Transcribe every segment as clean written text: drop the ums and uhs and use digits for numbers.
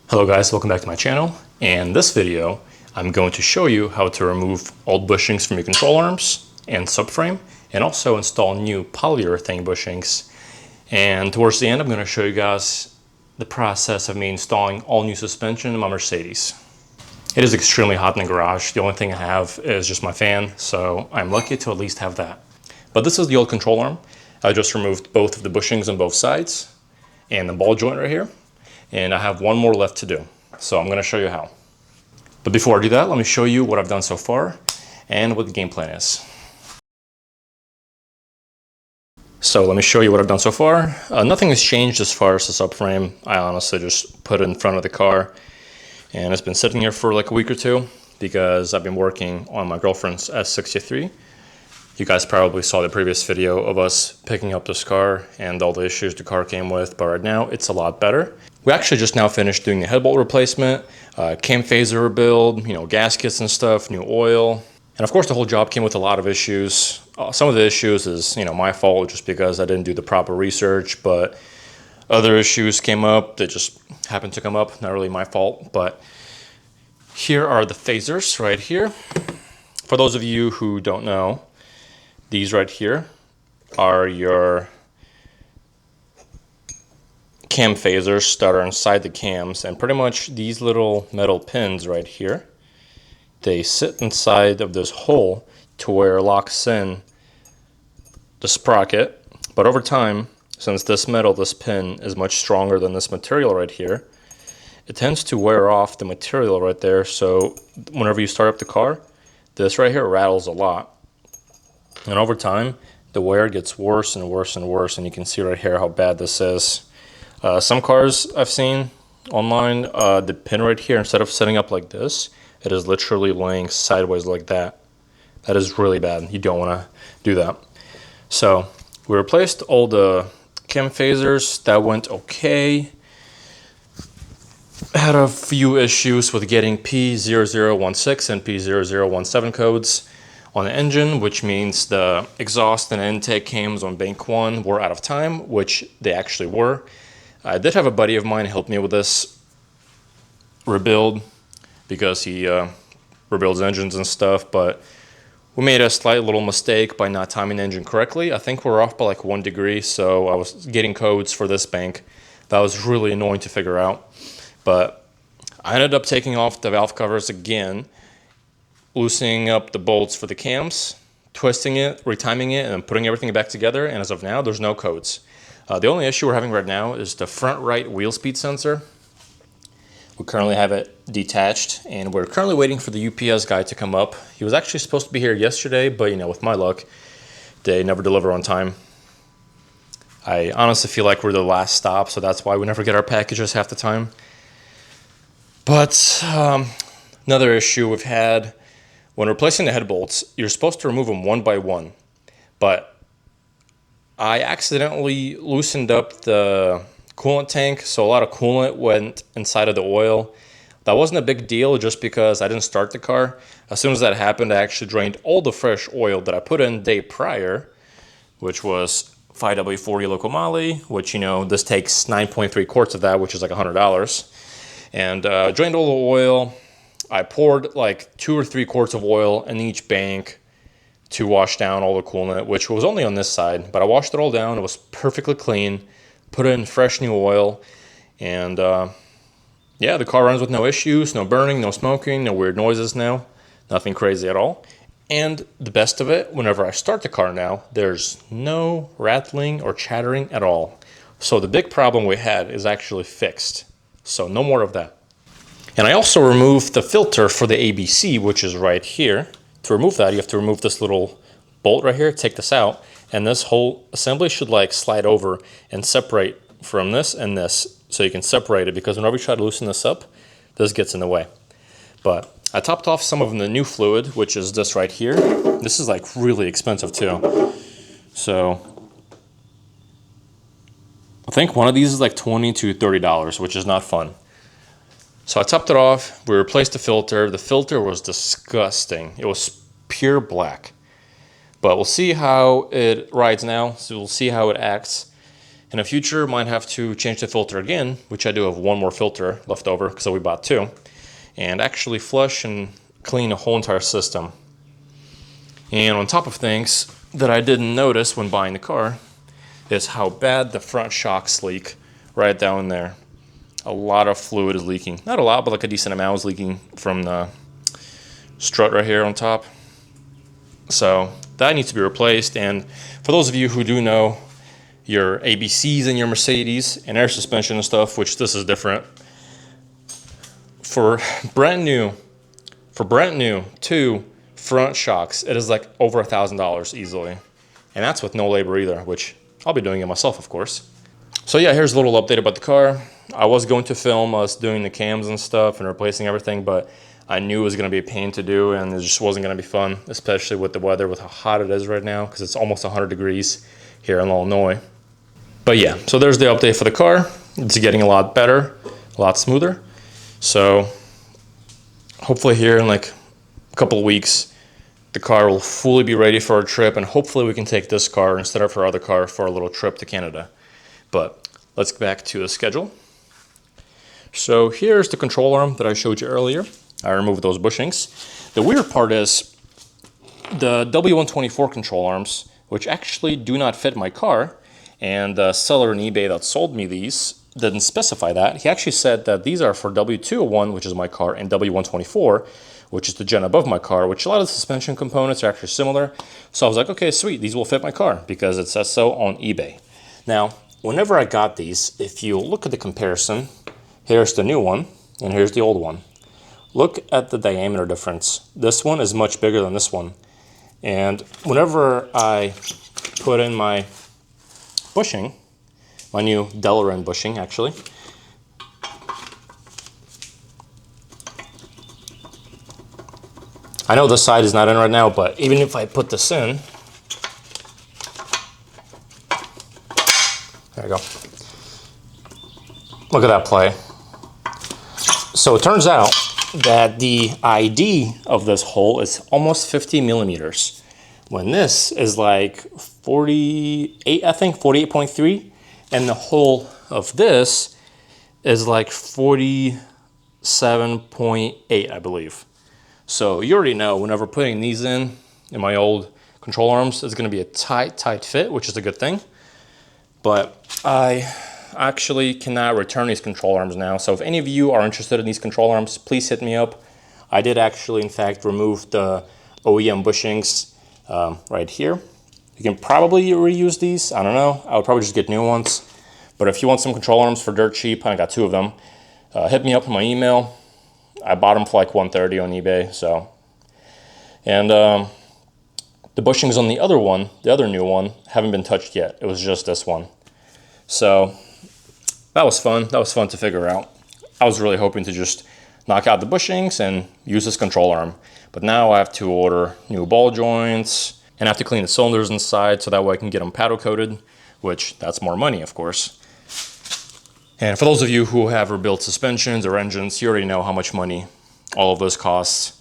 Hello guys, welcome back to my channel. In this video, I'm going to show you how to remove old bushings from your control arms and subframe, and also install new polyurethane bushings. And towards the end, I'm going to show you guys the process of me installing all new suspension in my Mercedes. It is extremely hot in the garage. The only thing I have is just my fan, so I'm lucky to at least have that. But this is the old control arm. I just removed both of the bushings on both sides and the ball joint right here. And I have one more left to do. So I'm going to show you how. But before I do that, let me show you what I've done so far and what the game plan is. So let me show you what I've done so far. Nothing has changed as far as the subframe. I honestly just put it in front of the car, and it's been sitting here for like a week or two because I've been working on my girlfriend's S63. You guys probably saw the previous video of us picking up this car and all the issues the car came with, but right now it's a lot better. We actually just now finished doing the head bolt replacement, cam phaser rebuild, gaskets and stuff, new oil. And of course the whole job came with a lot of issues. Some of the issues is, my fault just because I didn't do the proper research, but other issues came up that just happened to come up, not really my fault. But here are the phasers right here. For those of you who don't know, these right here are your cam phasers that are inside the cams, and pretty much these little metal pins right here, they sit inside of this hole to where it locks in the sprocket. But over time, since this pin is much stronger than this material right here, it tends to wear off the material right there. So whenever you start up the car, this right here rattles a lot. And over time, the wear gets worse and worse and worse, and you can see right here how bad this is. Some cars I've seen online, the pin right here, instead of setting up like this, it is literally laying sideways like that. That is really bad. You don't want to do that. So we replaced all the cam phasers. That went okay. Had a few issues with getting P0016 and P0017 codes on the engine, which means the exhaust and intake cams on bank 1 were out of time, which they actually were. I did have a buddy of mine help me with this rebuild because he rebuilds engines and stuff, but we made a slight little mistake by not timing the engine correctly. I think we're off by like 1 degree, so I was getting codes for this bank. That was really annoying to figure out. But I ended up taking off the valve covers again, loosening up the bolts for the cams, twisting it, retiming it, and putting everything back together. And as of now, there's no codes. The only issue we're having right now is the front right wheel speed sensor. We currently have it detached, and we're currently waiting for the UPS guy to come up. He was actually supposed to be here yesterday, but with my luck, they never deliver on time. I honestly feel like we're the last stop, so that's why we never get our packages half the time. But another issue we've had, when replacing the head bolts, you're supposed to remove them one by one, but I accidentally loosened up the coolant tank, so a lot of coolant went inside of the oil. That wasn't a big deal just because I didn't start the car. As soon as that happened, I actually drained all the fresh oil that I put in the day prior, which was 5W40 local moly, which, this takes 9.3 quarts of that, which is like $100. And drained all the oil. I poured like 2 or 3 quarts of oil in each bank to wash down all the coolant, which was only on this side, but I washed it all down. It was perfectly clean. Put in fresh new oil, and yeah, the car runs with no issues, no burning, no smoking, no weird noises now, nothing crazy at all. And the best of it, whenever I start the car now, there's no rattling or chattering at all. So the big problem we had is actually fixed. So no more of that. And I also removed the filter for the ABC, which is right here. To remove that, you have to remove this little bolt right here, take this out, and this whole assembly should like slide over and separate from this and this, so you can separate it, because whenever you try to loosen this up, this gets in the way. But I topped off some of the new fluid, which is this right here. This is like really expensive too. So I think one of these is like $20 to $30, which is not fun. So I topped it off, we replaced the filter. The filter was disgusting. It was pure black. But we'll see how it rides now, so we'll see how it acts. In the future, might have to change the filter again, which I do have one more filter left over because we bought two, and actually flush and clean the whole entire system. And on top of things that I didn't notice when buying the car is how bad the front shocks leak right down there. A lot of fluid is leaking. Not a lot, but like a decent amount is leaking from the strut right here on top. So that needs to be replaced. And for those of you who do know your ABCs in your Mercedes and air suspension and stuff, which this is different, for brand new two front shocks, it is like over $1,000 easily. And that's with no labor either, which I'll be doing it myself, of course. So yeah, here's a little update about the car. I was going to film us doing the cams and stuff and replacing everything, but I knew it was going to be a pain to do, and it just wasn't going to be fun, especially with the weather, with how hot it is right now, because it's almost 100 degrees here in Illinois. But yeah, so there's the update for the car. It's getting a lot better, a lot smoother. So hopefully here in like a couple of weeks, the car will fully be ready for our trip, and hopefully we can take this car instead of our other car for a little trip to Canada. But let's get back to the schedule. So here's the control arm that I showed you earlier. I removed those bushings. The weird part is the W124 control arms, which actually do not fit my car, and the seller on eBay that sold me these didn't specify that. He actually said that these are for W201, which is my car, and W124, which is the gen above my car, which a lot of the suspension components are actually similar. So I was like, okay, sweet, these will fit my car because it says so on eBay. Now, whenever I got these, if you look at the comparison, here's the new one and here's the old one. Look at the diameter difference. This one is much bigger than this one. And whenever I put in my bushing, my new Delrin bushing actually, I know this side is not in right now, but even if I put this in, there we go. Look at that play. So it turns out that the ID of this hole is almost 50 millimeters, when this is like 48, I think 48.3, and the hole of this is like 47.8, I believe. So you already know whenever putting these in my old control arms, it's going to be a tight fit, which is a good thing. But I actually cannot return these control arms now. So if any of you are interested in these control arms, please hit me up. I did actually, in fact, remove the OEM bushings right here. You can probably reuse these. I don't know. I would probably just get new ones. But if you want some control arms for dirt cheap, I got two of them. Hit me up on my email. I bought them for like $130 on eBay. So, and the bushings on the other one, the other new one, haven't been touched yet. It was just this one. So that was fun. That was fun to figure out. I was really hoping to just knock out the bushings and use this control arm. But now I have to order new ball joints and I have to clean the cylinders inside so that way I can get them paddle coated, which that's more money, of course. And for those of you who have rebuilt suspensions or engines, you already know how much money all of this costs.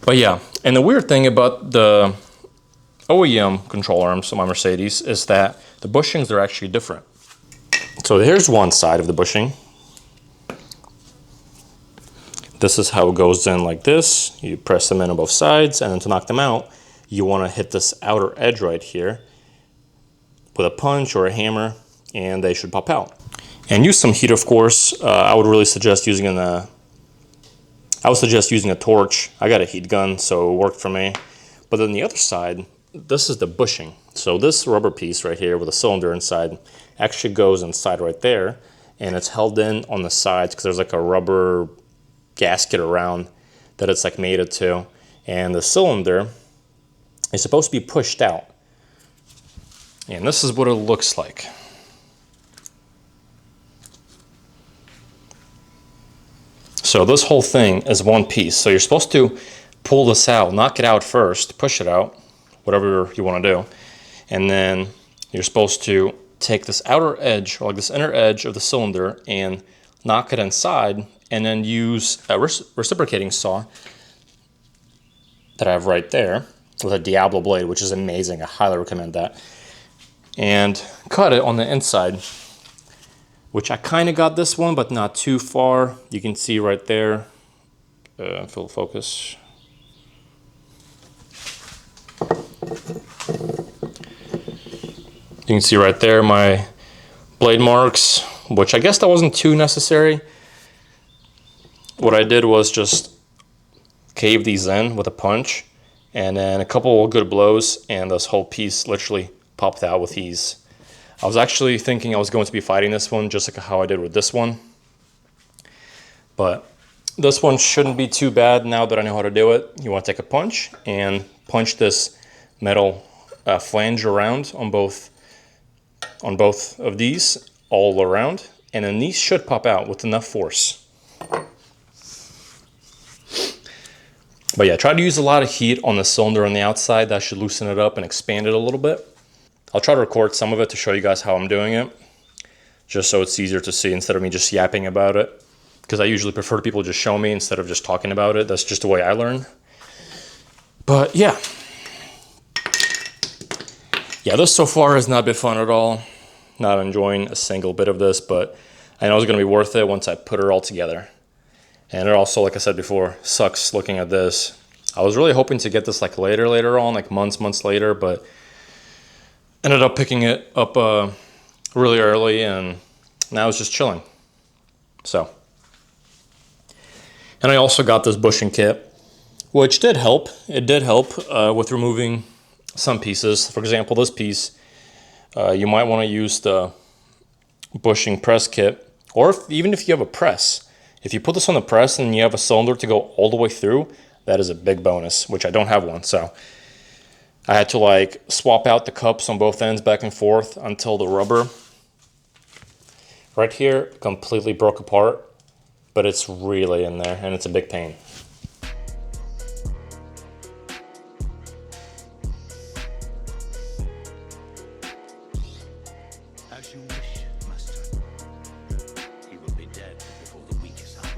But yeah, and the weird thing about the OEM control arms on my Mercedes is that the bushings are actually different. So here's one side of the bushing. This is how it goes in like this. You press them in on both sides, and then to knock them out, you want to hit this outer edge right here with a punch or a hammer, and they should pop out. And use some heat, of course. I would really suggest using a torch. I got a heat gun, so it worked for me. But then the other side, this is the bushing. So this rubber piece right here with a cylinder inside actually goes inside right there, and it's held in on the sides because there's like a rubber gasket around that it's like mated to. And the cylinder is supposed to be pushed out. And this is what it looks like. So this whole thing is one piece. So you're supposed to pull this out, knock it out first, push it out, whatever you want to do. And then you're supposed to take this outer edge, or like this inner edge of the cylinder, and knock it inside, and then use a reciprocating saw that I have right there with a Diablo blade, which is amazing. I highly recommend that. and cut it on the inside, which I kind of got this one, but not too far. You can see right there, full focus. You can see right there my blade marks, which I guess that wasn't too necessary. What I did was just cave these in with a punch, and then a couple of good blows, and this whole piece literally popped out with ease. I was actually thinking I was going to be fighting this one just like how I did with this one, but this one shouldn't be too bad now that I know how to do it. You want to take a punch and punch this metal flange around on both of these all around, and then these should pop out with enough force. But yeah, try to use a lot of heat on the cylinder on the outside. That should loosen it up and expand it a little bit. I'll try to record some of it to show you guys how I'm doing it, just so it's easier to see instead of me just yapping about it, because I usually prefer people just show me instead of just talking about it. That's just the way I learn. But yeah, this so far has not been fun at all. Not enjoying a single bit of this, but I know it's going to be worth it once I put it all together. And it also, like I said before, sucks looking at this. I was really hoping to get this like later on, like months later, but ended up picking it up really early, and now it's just chilling. So, and I also got this bushing kit, which did help. It did help with removing some pieces. For example, this piece, you might want to use the bushing press kit, or even if you have a press. If you put this on the press and you have a cylinder to go all the way through, that is a big bonus, which I don't have one. So I had to like swap out the cups on both ends back and forth until the rubber right here completely broke apart, but it's really in there and it's a big pain. As you wish, master. He will be dead before the week is out.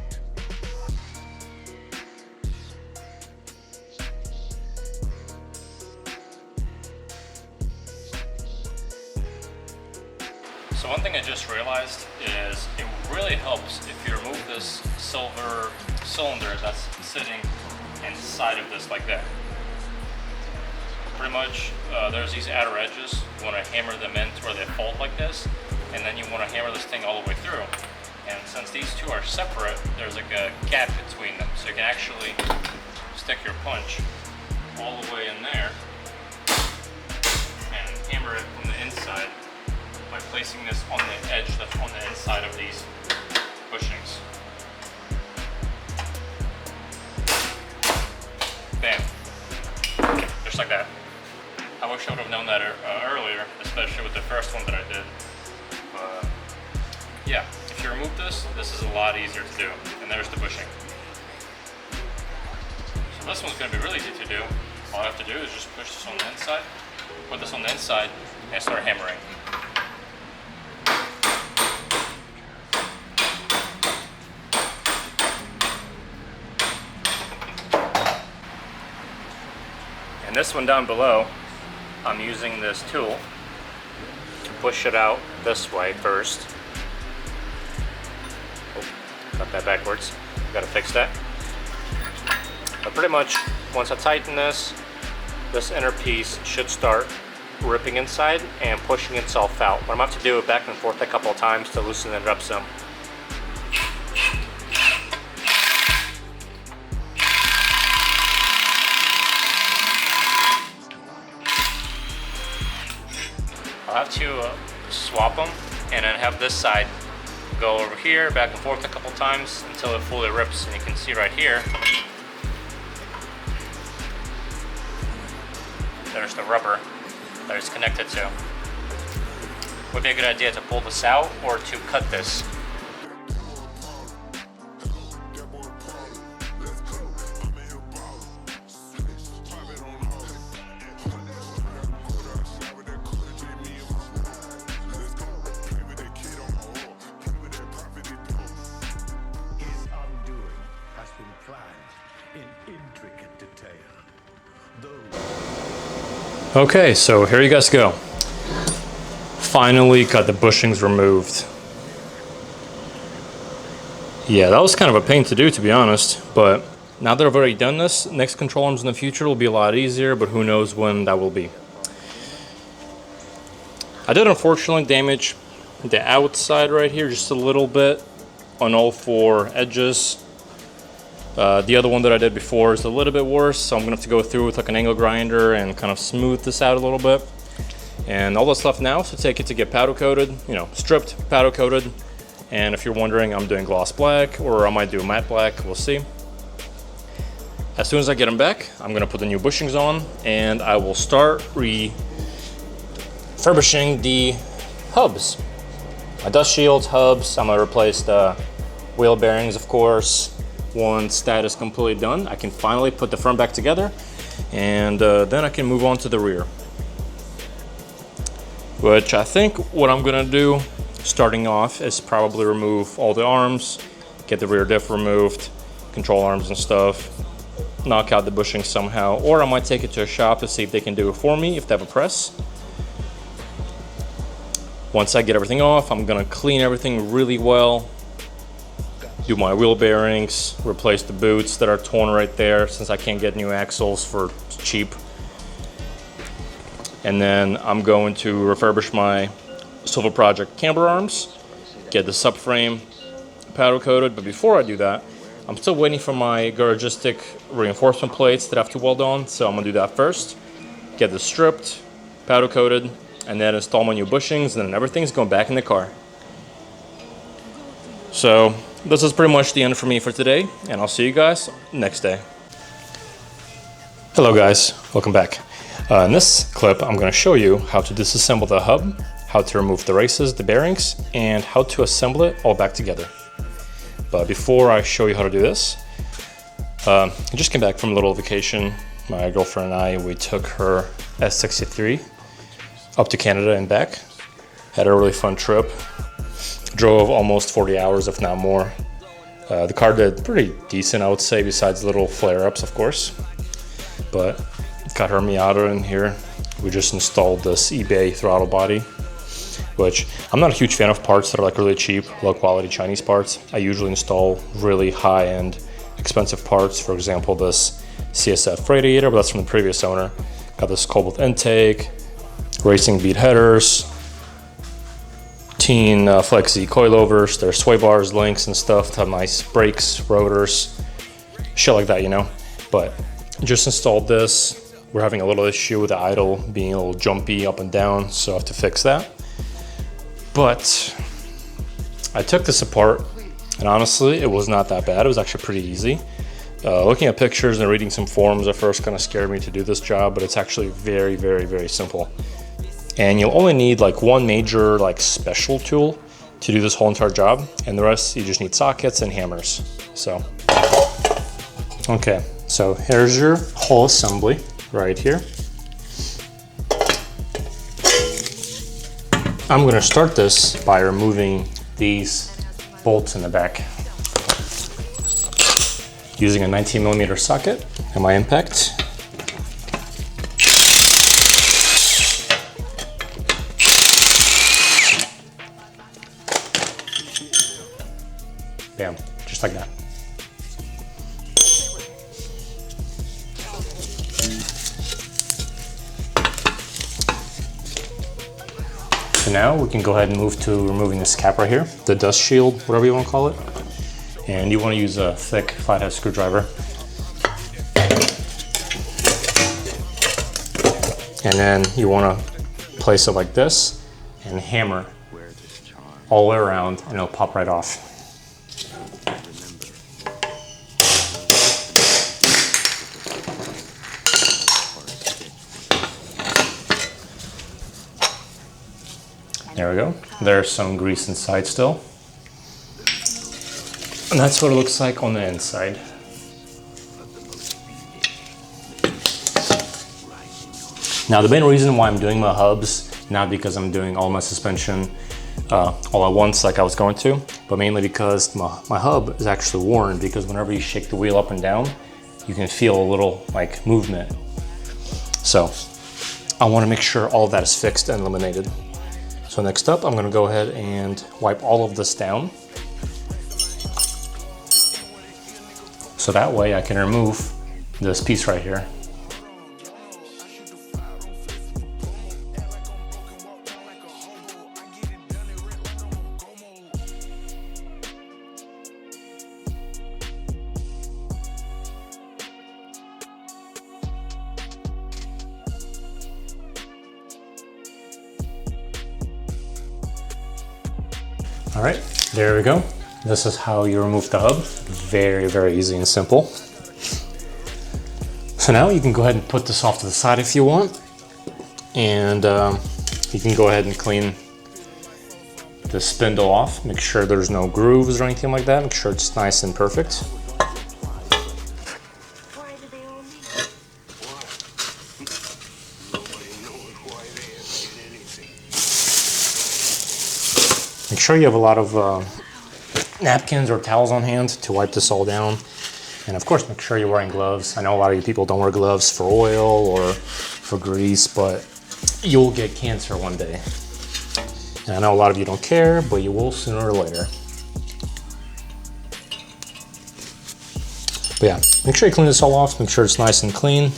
So one thing I just realized is it really helps if you remove this silver cylinder that's sitting inside of this like that. Pretty much there's these outer edges. You want to hammer them in to where they fold like this, and then you want to hammer this thing all the way through. And since these two are separate, there's like a gap between them, so you can actually stick your punch all the way in there and hammer it from the inside by placing this on the edge that's on the inside of these bushings. Bam. Just like that. I wish I would have known that earlier, especially with the first one that I did. But yeah, if you remove this, this is a lot easier to do. And there's the bushing. So this one's going to be really easy to do. All I have to do is just push this on the inside, put this on the inside, and start hammering. And this one down below, I'm using this tool to push it out this way first. Oh, got that backwards. Gotta fix that. But pretty much, once I tighten this inner piece should start ripping inside and pushing itself out. But I'm gonna have to do it back and forth a couple of times to loosen it up some. I'll have to swap them and then have this side go over here, back and forth a couple times until it fully rips. And you can see right here, there's the rubber that it's connected to. Would be a good idea to pull this out or to cut this. Okay, so here you guys go. finally got the bushings removed. Yeah, that was kind of a pain to do, to be honest, but now that I've already done this, next control arms in the future will be a lot easier, but who knows when that will be. I did unfortunately damage the outside right here just a little bit on all four edges. The other one that I did before is a little bit worse, so I'm gonna have to go through with like an angle grinder and kind of smooth this out a little bit. And all that's left now is to take it to get powder coated, you know, stripped, powder coated. And if you're wondering, I'm doing gloss black or I might do matte black, we'll see. As soon as I get them back, I'm gonna put the new bushings on and I will start refurbishing the hubs. My dust shields, hubs, I'm gonna replace the wheel bearings, of course. Once that is completely done, I can finally put the front back together and then I can move on to the rear. Which I think what I'm gonna do starting off is probably remove all the arms, get the rear diff removed, control arms and stuff, knock out the bushing somehow, or I might take it to a shop to see if they can do it for me if they have a press. Once I get everything off, I'm gonna clean everything really well, do my wheel bearings, replace the boots that are torn right there since I can't get new axles for cheap. And then I'm going to refurbish my Silver Project camber arms, get the subframe powder coated, but before I do that, I'm still waiting for my garagistic reinforcement plates that I have to weld on, so I'm gonna do that first, get this stripped, powder coated, and then install my new bushings, and then everything's going back in the car. So this is pretty much the end for me for today, and I'll see you guys next day. Hello guys, welcome back. In this clip, I'm going to show you how to disassemble the hub, how to remove the races, the bearings, and how to assemble it all back together. But before I show you how to do this, I just came back from a little vacation. My girlfriend and I, we took her S63 up to Canada and back. Had a really fun trip. Drove almost 40 hours, if not more. The car did pretty decent, I would say, besides little flare-ups, of course. But got her Miata in here. We just installed this eBay throttle body, which I'm not a huge fan of parts that are like really cheap, low quality Chinese parts. I usually install really high-end, expensive parts. For example, this CSF radiator, but that's from the previous owner. Got this cobalt intake, racing bead headers, teen flexi coilovers, there's sway bars, links and stuff to have nice brakes, rotors, shit like that, you know. But just installed this. We're having a little issue with the idle being a little jumpy up and down, so I have to fix that. But I took this apart, and honestly, it was not that bad. It was actually pretty easy. Looking at pictures and reading some forums at first kind of scared me to do this job, but it's actually very, very, very simple. And you'll only need like one major like special tool to do this whole entire job, and the rest you just need sockets and hammers. So, okay, so here's your whole assembly right here. I'm going to start this by removing these bolts in the back using a 19mm socket and my impact. Bam, just like that. So now we can go ahead and move to removing this cap right here, the dust shield, whatever you want to call it. And you want to use a thick flathead screwdriver. And then you want to place it like this and hammer all the way around and it'll pop right off. There we go. There's some grease inside still. And that's what it looks like on the inside. Now the main reason why I'm doing my hubs, not because I'm doing all my suspension all at once like I was going to, but mainly because my hub is actually worn, because whenever you shake the wheel up and down, you can feel a little like movement. So I want to make sure all of that is fixed and eliminated. So next up, I'm going to go ahead and wipe all of this down. So that way I can remove this piece right here. All right, there we go. This is how you remove the hub. Very, very easy and simple. So now you can go ahead and put this off to the side if you want. And you can go ahead and clean the spindle off. Make sure there's no grooves or anything like that. Make sure it's nice and perfect. Make sure you have a lot of napkins or towels on hand to wipe this all down. And of course, make sure you're wearing gloves. I know a lot of you people don't wear gloves for oil or for grease, but you'll get cancer one day. And I know a lot of you don't care, but you will sooner or later. But yeah, make sure you clean this all off. Make sure it's nice and clean.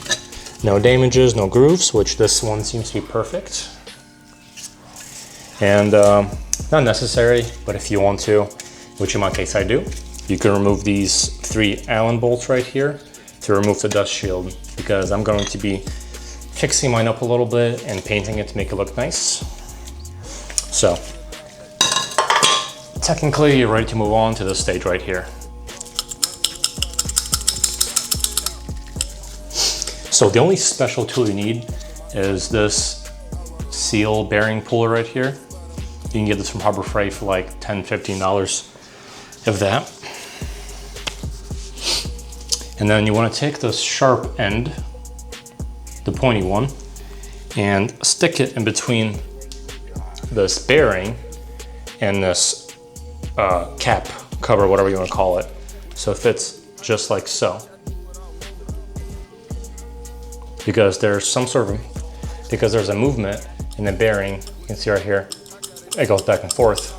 No damages, no grooves, which this one seems to be perfect. And not necessary, but if you want to, which in my case I do, you can remove these 3 Allen bolts right here to remove the dust shield, because I'm going to be fixing mine up a little bit and painting it to make it look nice. So technically you're ready to move on to this stage right here. So the only special tool you need is this seal bearing puller right here. You can get this from Harbor Freight for like $10–15, if that. And then you want to take this sharp end, the pointy one, and stick it in between this bearing and this cap, cover, whatever you want to call it. So it fits just like so. Because there's there's a movement in the bearing, you can see right here, it goes back and forth.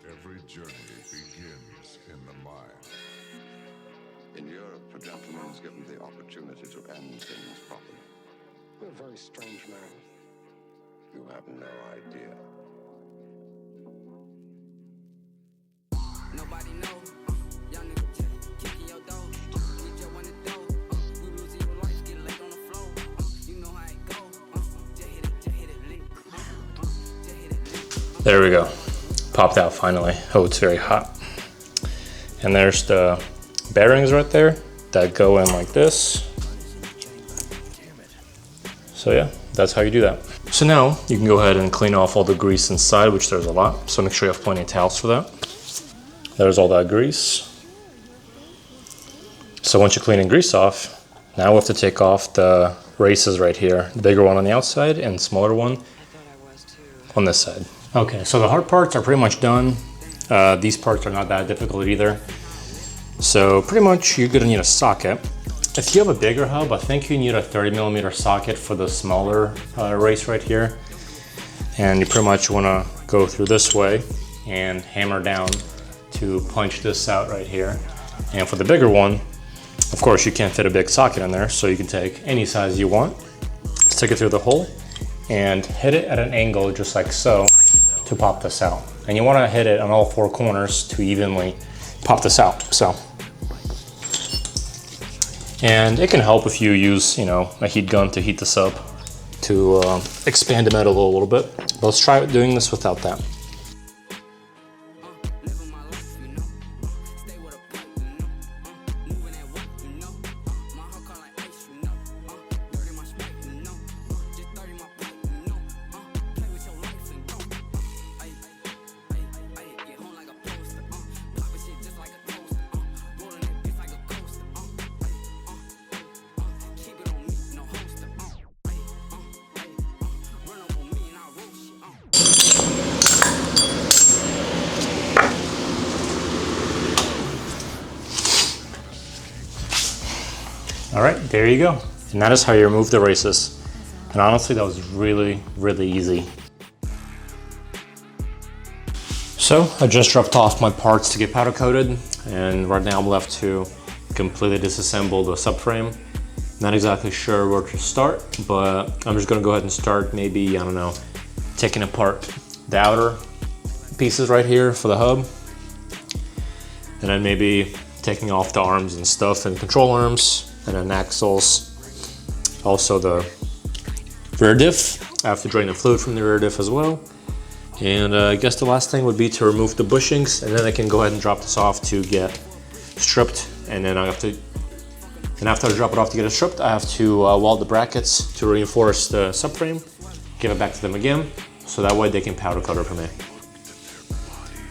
Every journey begins in the mind. In Europe, a gentleman is given the opportunity to end things properly. You're a very strange man. You have no idea. Nobody know. Young nigga kicking your door. We just want to do. We lose your life, get laid on the floor. You know how it go. Just hit it, lick. Just hit it. There we go. Popped out finally. Oh, it's very hot. And there's the bearings right there that go in like this. So yeah, that's how you do that. So now you can go ahead and clean off all the grease inside, which there's a lot. So make sure you have plenty of towels for that. There's all that grease. So once you clean and grease off, now we have to take off the races right here. The bigger one on the outside and the smaller one on this side. Okay, so the hard parts are pretty much done. These parts are not that difficult either. So pretty much you're gonna need a socket. If you have a bigger hub, I think you need a 30mm socket for the smaller race right here. And you pretty much wanna go through this way and hammer down to punch this out right here. And for the bigger one, of course you can't fit a big socket in there, so you can take any size you want, stick it through the hole, and hit it at an angle just like so to pop this out. And you wanna hit it on all 4 corners to evenly pop this out. So, and it can help if you use, you know, a heat gun to heat this up to expand the metal a little bit. Let's try doing this without that. All right, there you go. And that is how you remove the races. And honestly, that was really, really easy. So I just dropped off my parts to get powder coated, and right now I'm left to completely disassemble the subframe. Not exactly sure where to start, but I'm just gonna go ahead and start maybe, I don't know, taking apart the outer pieces right here for the hub. And then maybe taking off the arms and stuff, and control arms, and then axles. Also the rear diff. I have to drain the fluid from the rear diff as well. And I guess the last thing would be to remove the bushings, and then I can go ahead and drop this off to get stripped. And then after I drop it off to get it stripped, I have to weld the brackets to reinforce the subframe, give it back to them again, so that way they can powder coat it for me.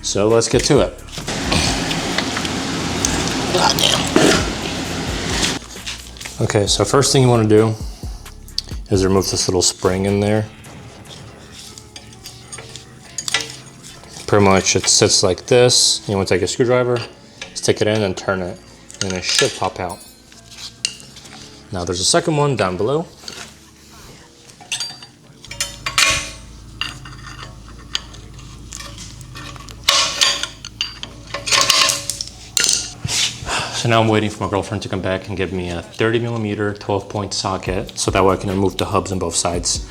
So let's get to it. Okay, so first thing you want to do is remove this little spring in there. Pretty much it sits like this. You want to take a screwdriver, stick it in and turn it, and it should pop out. Now there's a second one down below. So now I'm waiting for my girlfriend to come back and give me a 30mm 12-point socket, so that way I can remove the hubs on both sides.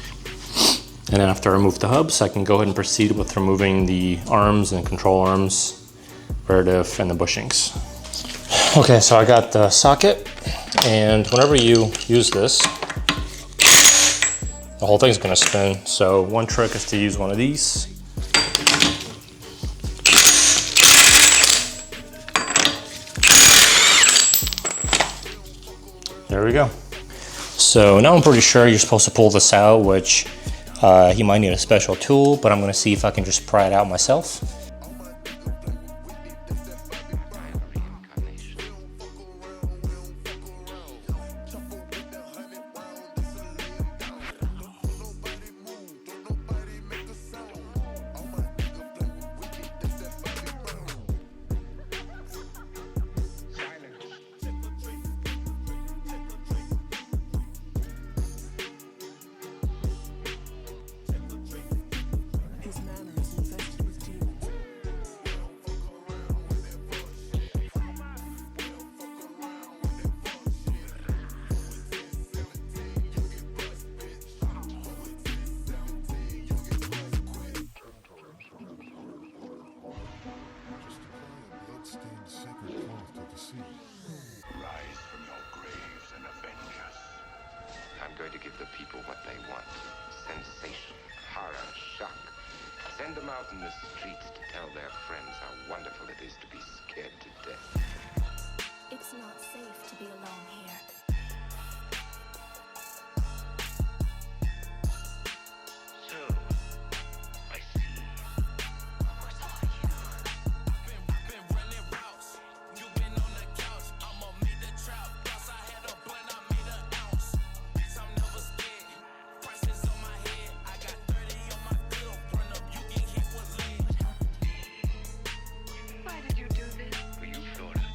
And then after I remove the hubs, I can go ahead and proceed with removing the arms and control arms, rear diff, and the bushings. Okay, so I got the socket, and whenever you use this, the whole thing's gonna spin. So one trick is to use one of these. There we go. So now I'm pretty sure you're supposed to pull this out, which you might need a special tool, but I'm gonna see if I can just pry it out myself. Rise from your graves and avenge us. I'm going to give the people what they want. Sensation, horror, shock. Send them out in the streets to tell their friends how wonderful it is to be scared to death. It's not safe to be alone here. So, I see. Where's all you? Been running routes. You been on the couch. I'ma make the trap. Plus I had a blunt, I made an ounce. Bitch, I'm never scared. Prices on my head. I got 30 on my clip. Run up, you get hit with lead. Why did you do this? For you, Florida.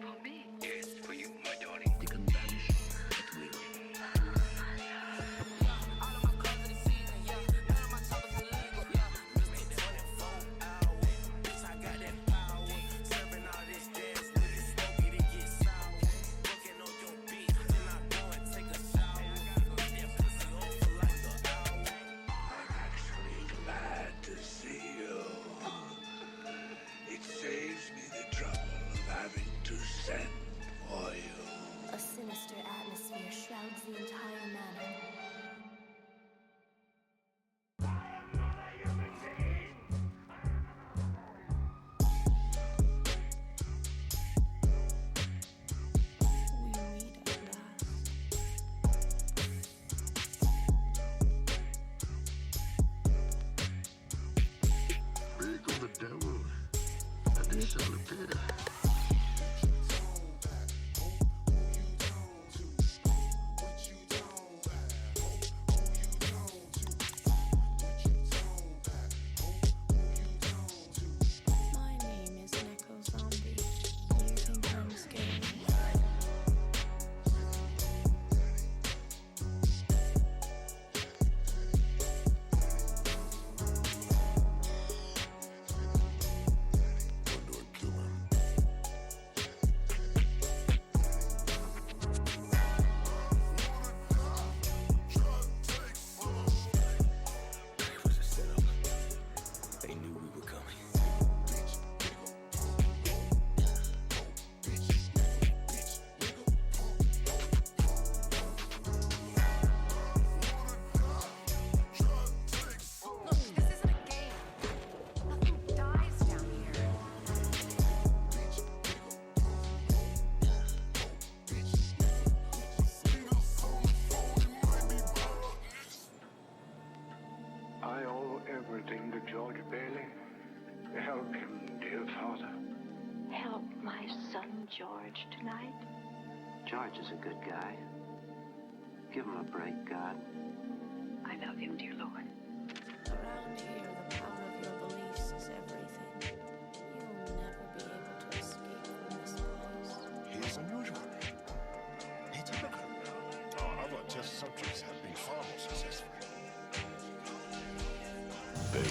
For me? Yes, for you, my darling. They can vanish at will. All of my clothes in the season, yeah. None of my toppers illegal, yeah. Made that 24 hours. Bitch, I got that power. Serving all this gas. When you smoke it, it gets sour. Working on your bitch, then I go and take a shower. Get that pussy off for like an hour. I'm actually glad to see you. It saves me the trouble of having to send for you. A sinister atmosphere shrouds the entire manor. We meet at last. Big on the devil, and they shall appear. My name is Neko Zombie. Do you think I'm scary? anything to George Bailey? Help him, dear father. Help my son George tonight. George is a good guy. Give him a break, God. I love him, dear Lord. Around here, the power of your beliefs is everything. You'll never be able to escape from this place. He's unusual. Atypical. Other test subjects have been far more successful.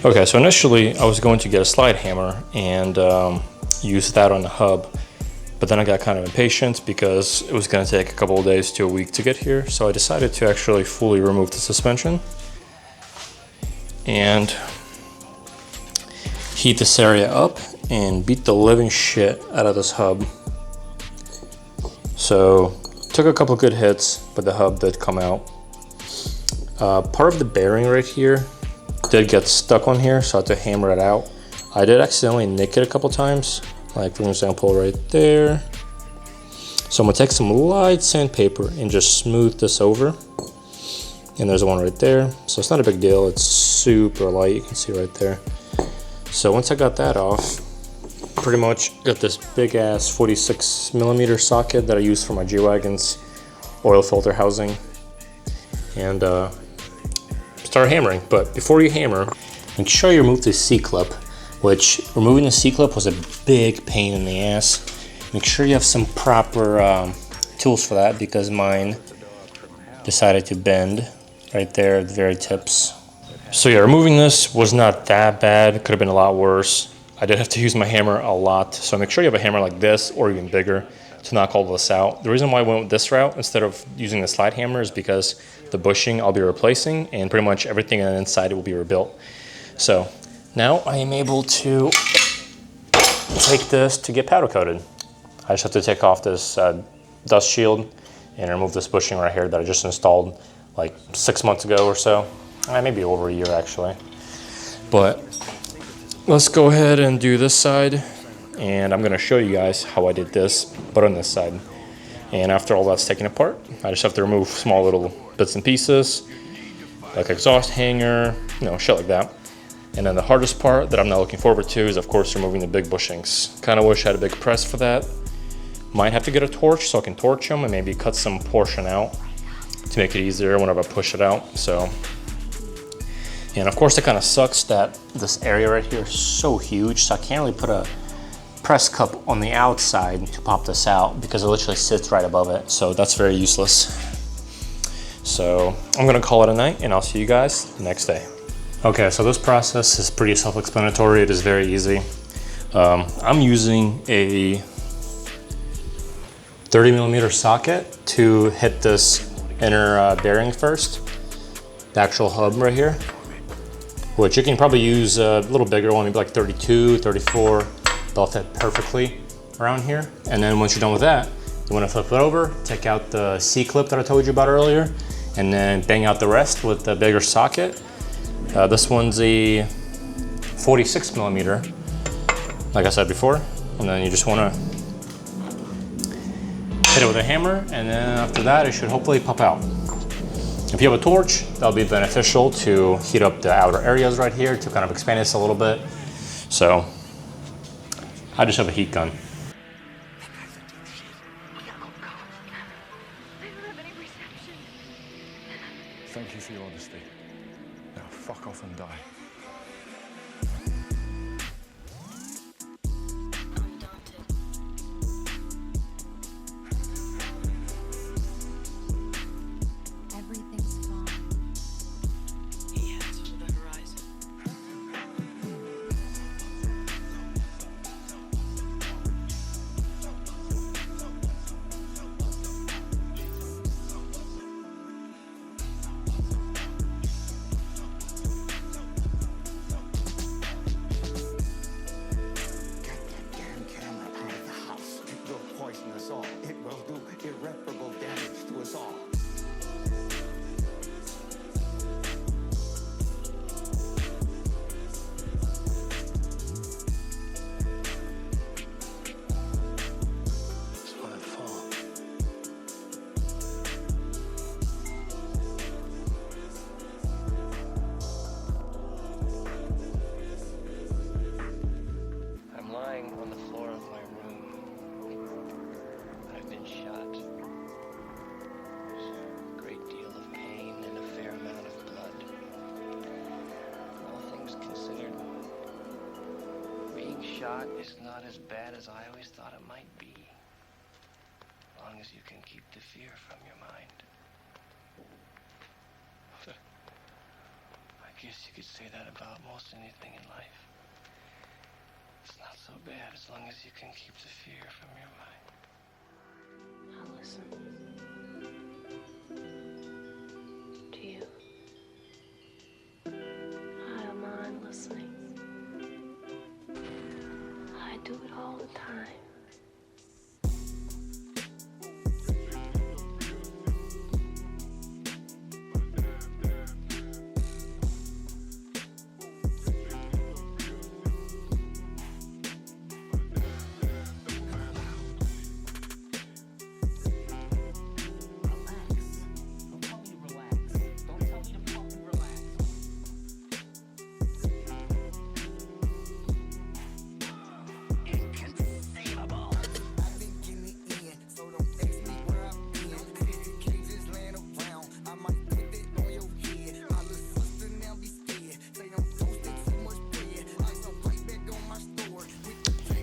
Okay, so initially I was going to get a slide hammer and use that on the hub, but then I got kind of impatient because it was going to take a couple of days to a week to get here, so I decided to actually fully remove the suspension and heat this area up and beat the living shit out of this hub. So took a couple of good hits, but the hub did come out. Part of the bearing right here did get stuck on here, so I had to hammer it out. I did accidentally nick it a couple times, like for example right there. So I'm gonna take some light sandpaper and just smooth this over. And there's one right there, so it's not a big deal. It's super light, you can see right there. So once I got that off, pretty much got this big ass 46mm socket that I use for my G-Wagon's oil filter housing, and start hammering. But before you hammer, make sure you remove the C-clip, which removing the C-clip was a big pain in the ass. Make sure you have some proper tools for that, because mine decided to bend right there at the very tips. So yeah, removing this was not that bad. It could have been a lot worse. I did have to use my hammer a lot, so make sure you have a hammer like this or even bigger to knock all this out. The reason why I went with this route instead of using the slide hammer is because the bushing I'll be replacing, and pretty much everything on the inside will be rebuilt. So now I am able to take this to get powder coated. I just have to take off this dust shield and remove this bushing right here that I just installed like 6 months ago or so. Maybe over a year actually. But let's go ahead and do this side, and I'm gonna show you guys how I did this, but on this side. And after all that's taken apart, I just have to remove small little bits and pieces, like exhaust hanger, you know, shit like that. And then the hardest part that I'm not looking forward to is of course removing the big bushings. Kind of wish I had a big press for that. Might have to get a torch so I can torch them and maybe cut some portion out to make it easier whenever I push it out. So, and of course it kind of sucks that this area right here is so huge, so I can't really put a press cup on the outside to pop this out because it literally sits right above it. So that's very useless. So I'm gonna call it a night, and I'll see you guys the next day. Okay, so this process is pretty self-explanatory. It is very easy. I'm using a 30mm socket to hit this inner bearing first, the actual hub right here, which you can probably use a little bigger one, maybe like 32, 34. They'll fit perfectly around here. And then once you're done with that, you want to flip it over, take out the C-clip that I told you about earlier, and then bang out the rest with the bigger socket. This one's a 46mm, like I said before. And then you just want to hit it with a hammer, and then after that it should hopefully pop out. If you have a torch, that'll be beneficial to heat up the outer areas right here to kind of expand this a little bit. So I just have a heat gun. I don't have any reception. Thank you for your honesty. Now fuck off and die. Everything's fine. He heads for the horizon. shot is not as bad as I always thought it might be. As long as you can keep the fear from your mind. I guess you could say that about most anything in life. It's not so bad as long as you can keep the fear from your mind. Now listen. To you. I don't mind listening. I do it all the time.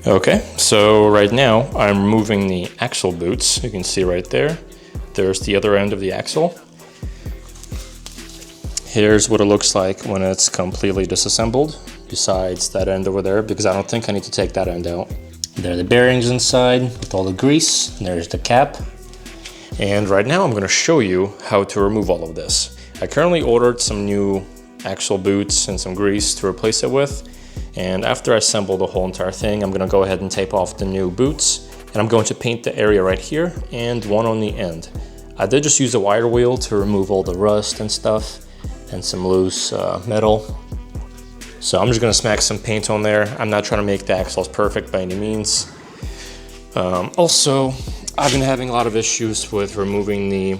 Okay, so right now I'm removing the axle boots. You can see right there. There's the other end of the axle. Here's what it looks like when it's completely disassembled, besides that end over there, because I don't think I need to take that end out. There are the bearings inside with all the grease. There's the cap. And right now I'm going to show you how to remove all of this. I currently ordered some new axle boots and some grease to replace it with. And after I assemble the whole entire thing, I'm going to go ahead and tape off the new boots. And I'm going to paint the area right here and one on the end. I did just use a wire wheel to remove all the rust and stuff and some loose metal. So I'm just going to smack some paint on there. I'm not trying to make the axles perfect by any means. Also, I've been having a lot of issues with removing the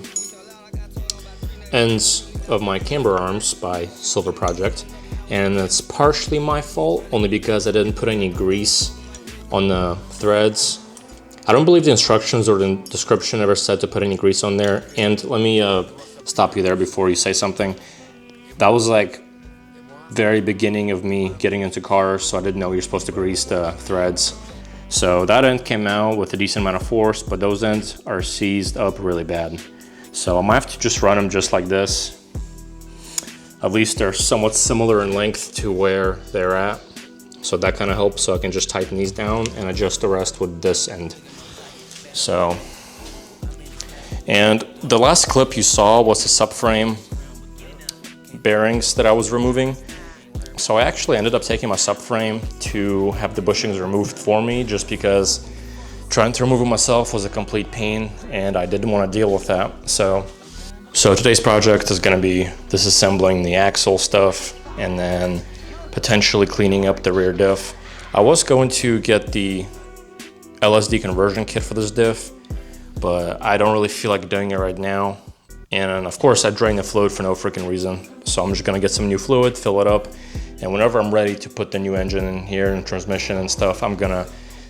ends of my camber arms by Silver Project. And it's partially my fault, only because I didn't put any grease on the threads. I don't believe the instructions or the description ever said to put any grease on there. And let me stop you there before you say something. That was like very beginning of me getting into cars, so I didn't know you're supposed to grease the threads. So that end came out with a decent amount of force, but those ends are seized up really bad. So I might have to just run them just like this. At least they're somewhat similar in length to where they're at. So that kind of helps, so I can just tighten these down and adjust the rest with this end. So, and the last clip you saw was the subframe bearings that I was removing. So I actually ended up taking my subframe to have the bushings removed for me, just because trying to remove it myself was a complete pain and I didn't want to deal with that. So today's project is going to be disassembling the axle stuff and then potentially cleaning up the rear diff. I was going to get the LSD conversion kit for this diff, but I don't really feel like doing it right now. And of course I drained the fluid for no freaking reason. So I'm just going to get some new fluid, fill it up, and whenever I'm ready to put the new engine in here and transmission and stuff, I'm going to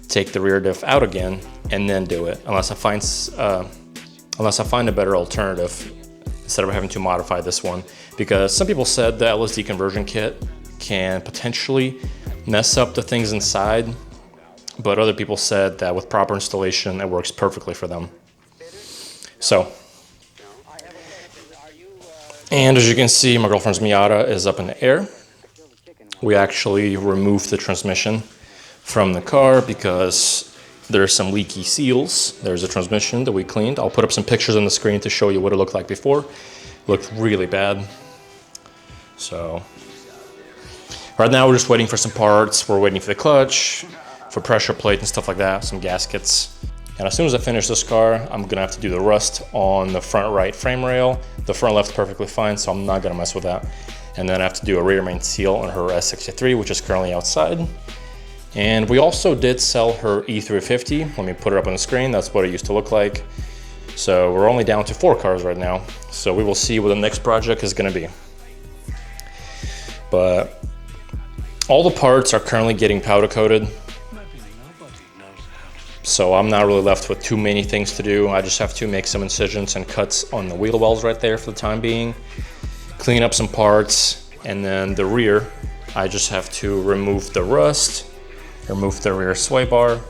take the rear diff out again and then do it, unless I find a better alternative, instead of having to modify this one. Because some people said the LSD conversion kit can potentially mess up the things inside, but other people said that with proper installation, it works perfectly for them. So, and as you can see, my girlfriend's Miata is up in the air. We actually removed the transmission from the car because there's some leaky seals. There's a transmission that we cleaned. I'll put up some pictures on the screen to show you what it looked like before. It looked really bad. So right now we're just waiting for some parts. We're waiting for the clutch, for pressure plate and stuff like that, some gaskets. And as soon as I finish this car, I'm gonna have to do the rust on the front right frame rail. The front left's perfectly fine, so I'm not gonna mess with that. And then I have to do a rear main seal on her S63, which is currently outside. And we also did sell her E350. Let me put it up on the screen. That's what it used to look like. So we're only down to 4 cars right now. So we will see what the next project is going to be. But all the parts are currently getting powder coated. So I'm not really left with too many things to do. I just have to make some incisions and cuts on the wheel wells right there for the time being. Clean up some parts. And then the rear, I just have to remove the rust, remove the rear sway bar,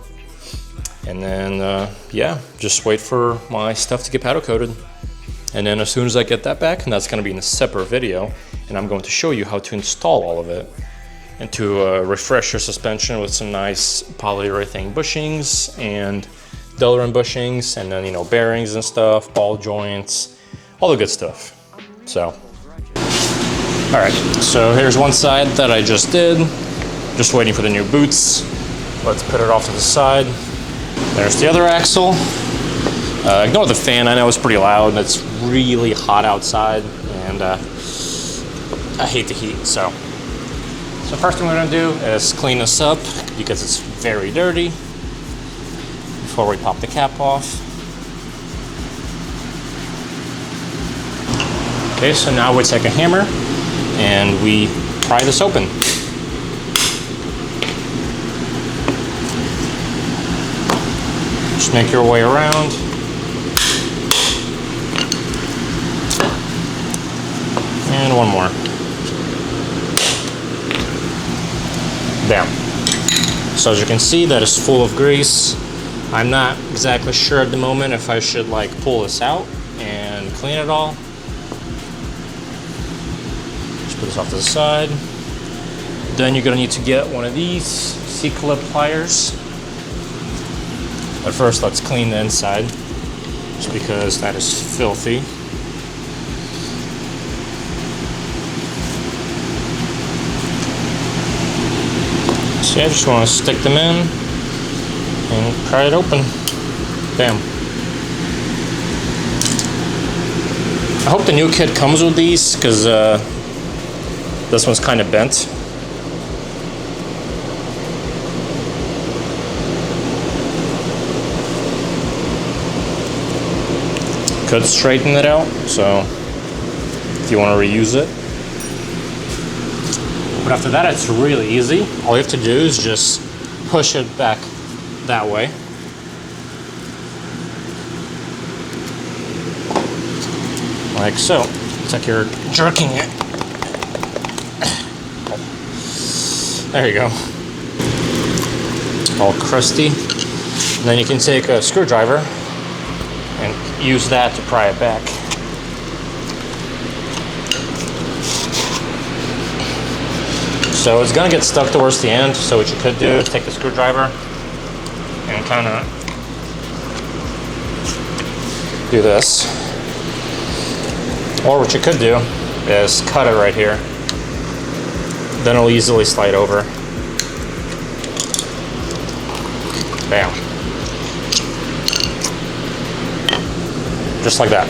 and then yeah, just wait for my stuff to get powder coated. And then as soon as I get that back, and that's going to be in a separate video, and I'm going to show you how to install all of it, and to refresh your suspension with some nice polyurethane bushings and Delrin bushings, and then, you know, bearings and stuff, ball joints, all the good stuff. So, all right, so here's one side that I just did. Just waiting for the new boots. Let's put it off to the side. There's the other axle. Ignore the fan, I know it's pretty loud and it's really hot outside, and I hate the heat, so first thing we're gonna do is clean this up because it's very dirty before we pop the cap off. Okay, so now we take a hammer and we pry this open. Just make your way around. And one more. Down. So as you can see, that is full of grease. I'm not exactly sure at the moment if I should like pull this out and clean it all. Just put this off to the side. Then you're gonna need to get one of these C-clip pliers. But first, let's clean the inside, just because that is filthy. So yeah, I just want to stick them in and pry it open. Bam. I hope the new kit comes with these, because this one's kind of bent. Could straighten it out, so if you want to reuse it. But after that, it's really easy. All you have to do is just push it back that way. Like so. It's like you're jerking it. There you go. All crusty. And then you can take a screwdriver and use that to pry it back. So it's gonna get stuck towards the end, so what you could do is take the screwdriver and kind of do this. Or what you could do is cut it right here. Then it'll easily slide over. Bam. Just like that.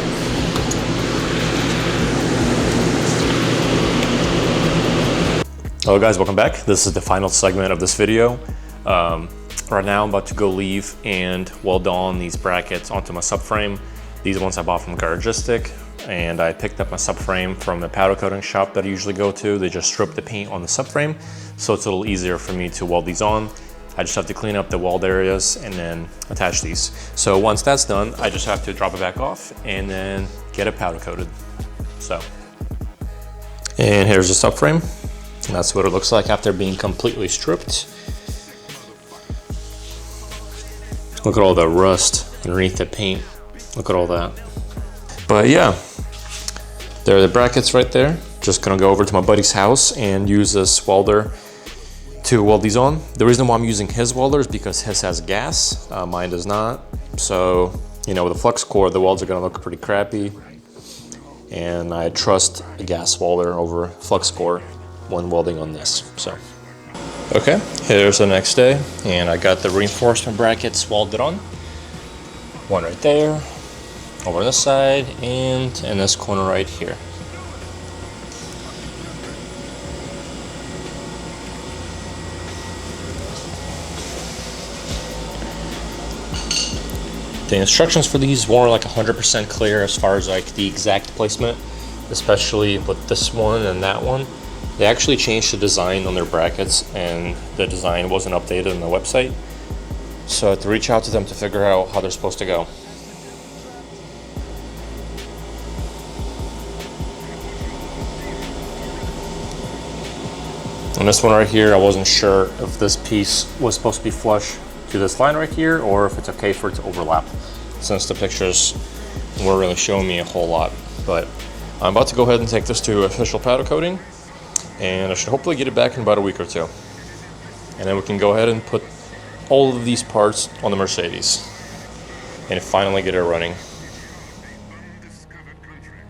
Hello guys, welcome back. This is the final segment of this video. Right now I'm about to go leave and weld on these brackets onto my subframe. These ones I bought from Garagistic, and I picked up my subframe from the powder coating shop that I usually go to. They just strip the paint on the subframe, so it's a little easier for me to weld these on. I just have to clean up the weld areas and then attach these. So once that's done, I just have to drop it back off and then get it powder coated. So, and here's the subframe. And that's what it looks like after being completely stripped. Look at all the rust underneath the paint. Look at all that. But yeah, there are the brackets right there. Just gonna go over to my buddy's house and use this welder to weld these on. The reason why I'm using his welder is because his has gas, mine does not. So, you know, with a flux core, the welds are gonna look pretty crappy. And I trust a gas welder over flux core when welding on this, so. Okay, here's the next day, and I got the reinforcement brackets welded on. One right there, over this side, and in this corner right here. The instructions for these weren't like 100% clear as far as like the exact placement, especially with this one and that one. They actually changed the design on their brackets, and the design wasn't updated on the website. So I had to reach out to them to figure out how they're supposed to go. And this one right here, I wasn't sure if this piece was supposed to be flush to this line right here or if it's okay for it to overlap, since the pictures weren't really showing me a whole lot. But I'm about to go ahead and take this to official powder coating, and I should hopefully get it back in about a week or two. And then we can go ahead and put all of these parts on the Mercedes and finally get it running.